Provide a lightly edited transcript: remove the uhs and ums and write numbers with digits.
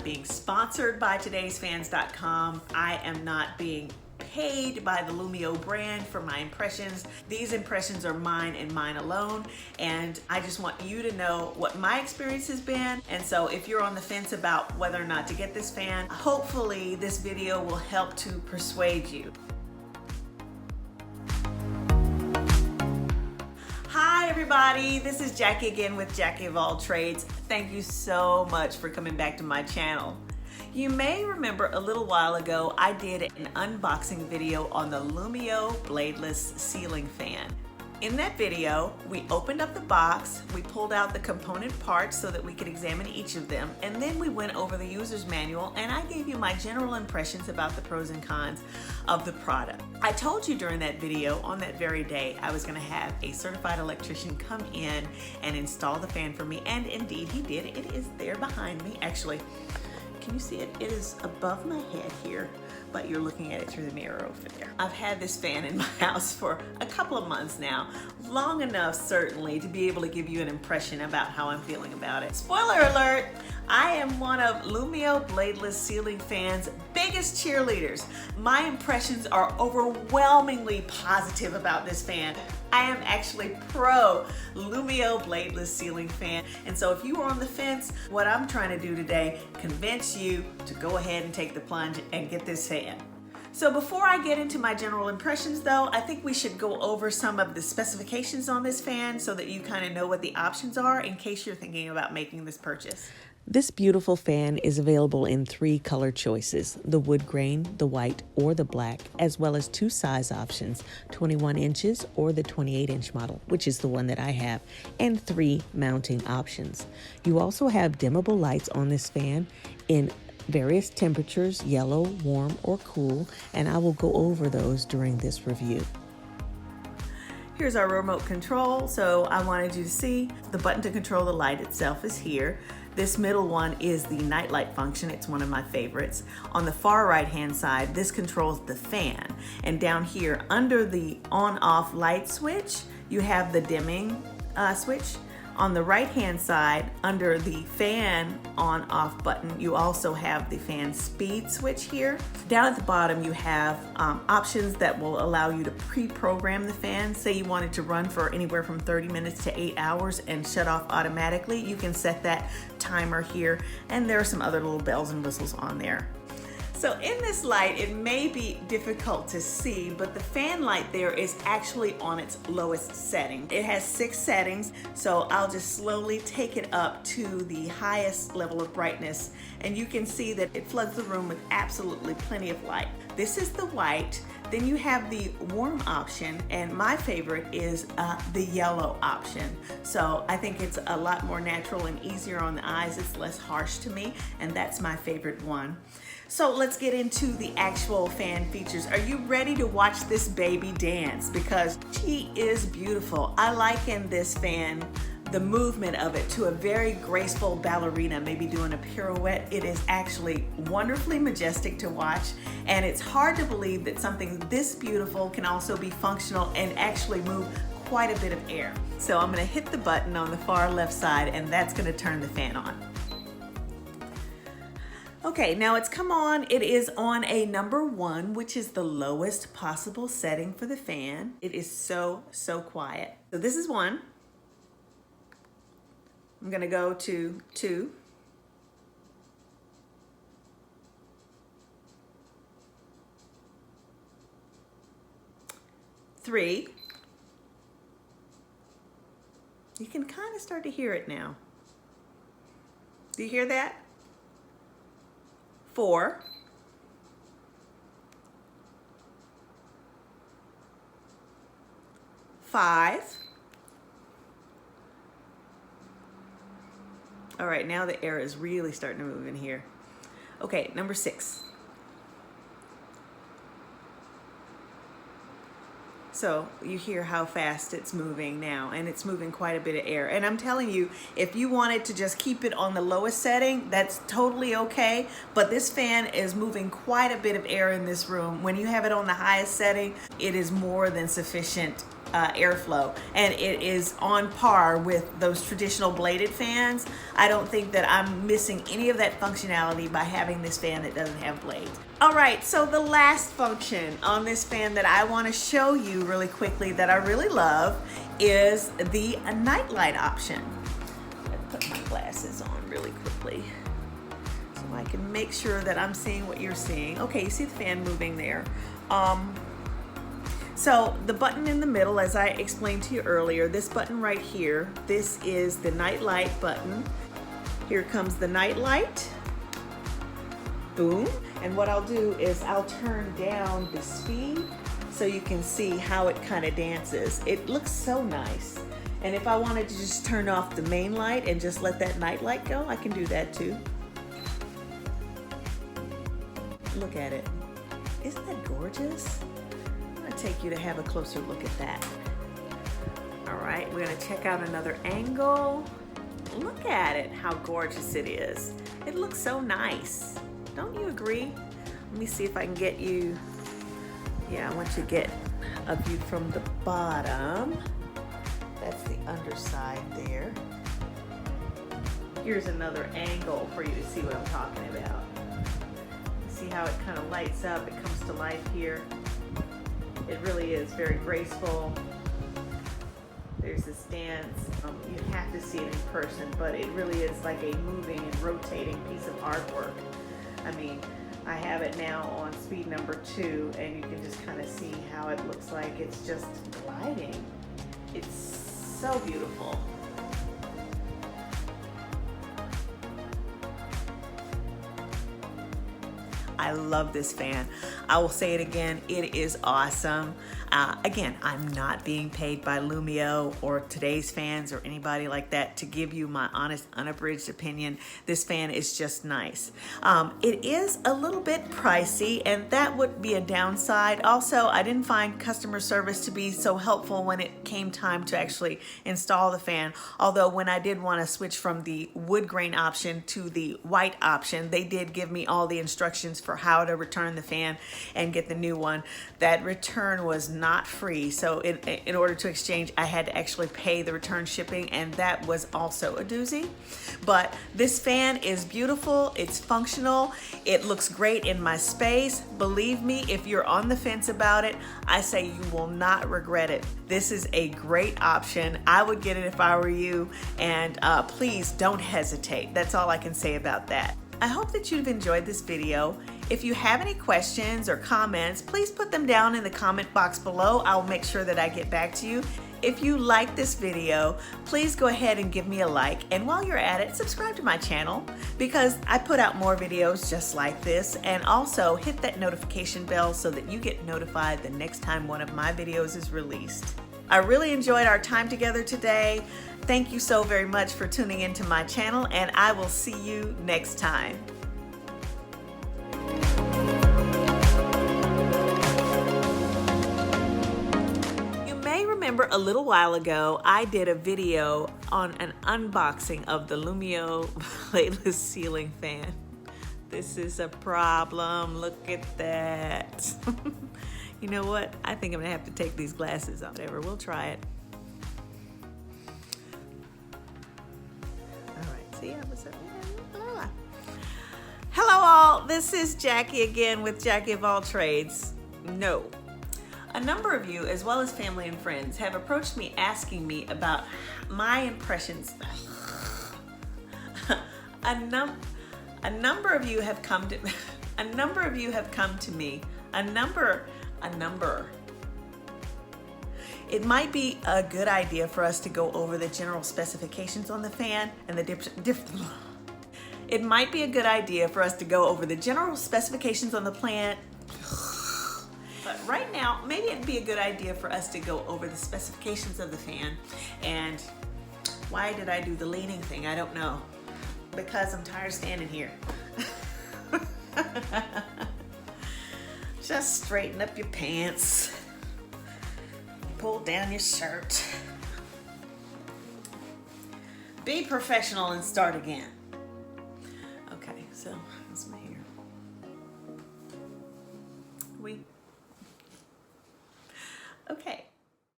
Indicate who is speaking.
Speaker 1: not being sponsored by today'sfans.com. I am not being paid by the Lumio brand for my impressions. These impressions are mine and mine alone, and I just want you to know what my experience has been. And so if you're on the fence about whether or not to get this fan, hopefully this video will help to persuade you. Hi everybody, this is Jackie again with Jackie of All Trades. Thank you so much for coming back to my channel. You may remember a little while ago I did an unboxing video on the Lumio Bladeless Ceiling Fan. In that video, we opened up the box, we pulled out the component parts so that we could examine each of them, and then we went over the user's manual and I gave you my general impressions about the pros and cons of the product. I told you during that video, on that very day, I was going to have a certified electrician come in and install the fan for me, and indeed he did. It is there behind me. Actually, can you see it? It is above my head here, but you're looking at it through the mirror over there. I've had this fan in my house for a couple of months now, long enough certainly to be able to give you an impression about how I'm feeling about it. Spoiler alert, I am one of Lumio Bladeless Ceiling Fan's biggest cheerleaders. My impressions are overwhelmingly positive about this fan. I am actually pro Lumio Bladeless Ceiling Fan. And so if you are on the fence, what I'm trying to do today, convince you to go ahead and take the plunge and get this fan. So before I get into my general impressions though, I think we should go over some of the specifications on this fan so that you kind of know what the options are in case you're thinking about making this purchase.
Speaker 2: This beautiful fan is available in 3 color choices, the wood grain, the white, or the black, as well as 2 size options, 21 inches or the 28-inch model, which is the one that I have, and 3 mounting options. You also have dimmable lights on this fan in various temperatures, yellow, warm, or cool, and I will go over those during this review.
Speaker 1: Here's our remote control. So I wanted you to see the button to control the light itself is here. This middle one is the Nightlight function. It's one of my favorites. On the far right hand side, this controls the fan. And down here under the on-off light switch, you have the dimming switch. On the right hand side, under the fan on-off button, you also have the fan speed switch here. Down at the bottom, you have options that will allow you to pre-program the fan. Say you want it to run for anywhere from 30 minutes to 8 hours and shut off automatically. You can set that timer here, and there are some other little bells and whistles on there. So in this light, it may be difficult to see, but the fan light there is actually on its lowest setting. It has 6 settings, so I'll just slowly take it up to the highest level of brightness, and you can see that it floods the room with absolutely plenty of light. This is the white. Then you have the warm option, and my favorite is the yellow option. So I think it's a lot more natural and easier on the eyes. It's less harsh to me, and that's my favorite one. So let's get into the actual fan features. Are you ready to watch this baby dance? Because she is beautiful. I liken this fan, the movement of it, to a very graceful ballerina, maybe doing a pirouette. It is actually wonderfully majestic to watch, and it's hard to believe that something this beautiful can also be functional and actually move quite a bit of air. So I'm gonna hit the button on the far left side, and that's gonna turn the fan on. Okay, now it's come on. It is on a number 1, which is the lowest possible setting for the fan. It is so quiet. So this is 1. I'm gonna go to 2. 3. You can kind of start to hear it now. Do you hear that? 4. 5. All right, now the air is really starting to move in here. Okay, number 6. So you hear how fast it's moving now, and it's moving quite a bit of air. And I'm telling you, if you wanted to just keep it on the lowest setting, that's totally okay. But this fan is moving quite a bit of air in this room. When you have it on the highest setting, it is more than sufficient airflow, and it is on par with those traditional bladed fans. I don't think that I'm missing any of that functionality by having this fan that doesn't have blades. All right, so the last function on this fan that I want to show you really quickly that I really love is the nightlight option. Put my glasses on really quickly so I can make sure that I'm seeing what you're seeing. Okay, you see the fan moving there. So the button in the middle, as I explained to you earlier, this button right here, this is the nightlight button. Here comes the nightlight. Boom. And what I'll do is I'll turn down the speed so you can see how it kind of dances. It looks so nice. And if I wanted to just turn off the main light and just let that night light go, I can do that too. Look at it. Isn't that gorgeous? I'm gonna take you to have a closer look at that. All right, we're gonna check out another angle. Look at it, how gorgeous it is. It looks so nice. Don't you agree? Let me see if I can get you. Yeah, I want you to get a view from the bottom. That's the underside there. Here's another angle for you to see what I'm talking about. See how it kind of lights up, it comes to life here. It really is very graceful. There's this dance. You have to see it in person, but it really is like a moving and rotating piece of artwork. I mean, I have it now on speed number 2, and you can just kind of see how it looks like it's just gliding. It's so beautiful. I love this fan. I will say it again, it is awesome. Again, I'm not being paid by Lumio or Today's Fans or anybody like that to give you my honest, unabridged opinion. This fan is just nice. It is a little bit pricey, and that would be a downside. Also, I didn't find customer service to be so helpful when it came time to actually install the fan. Although when I did want to switch from the wood grain option to the white option, they did give me all the instructions for how to return the fan and get the new one. That return was not free, so in order to exchange, I had to actually pay the return shipping, and that was also a doozy. But this fan is beautiful, it's functional, it looks great in my space. Believe me, if you're on the fence about it, I say you will not regret it. This is a great option. I would get it if I were you, and please don't hesitate. That's all I can say about that. I hope that you've enjoyed this video. If you have any questions or comments, please put them down in the comment box below. I'll make sure that I get back to you. If you like this video, please go ahead and give me a like. And while you're at it, subscribe to my channel because I put out more videos just like this. And also hit that notification bell so that you get notified the next time one of my videos is released. I really enjoyed our time together today. Thank you so very much for tuning into my channel, and I will see you next time. You may remember a little while ago, I did a video on an unboxing of the Lumio Bladeless Ceiling Fan. This is a problem. Look at that. You know what? I think I'm gonna have to take these glasses off. Whatever, we'll try it. Hello all, this is Jackie again with Jackie of All Trades. No. A number of you, as well as family and friends, have approached me asking me about my impressions. A number of you have come to me. It might be a good idea for us to go over the general specifications on the fan and the It might be a good idea for us to go over the general specifications on the plan. But right now, maybe it'd be a good idea for us to go over the specifications of the fan. And why did I do the leaning thing? I don't know. Because I'm tired of standing here. Just straighten up your pants. Pull down your shirt. Be professional and start again. Okay, so that's my hair. Okay.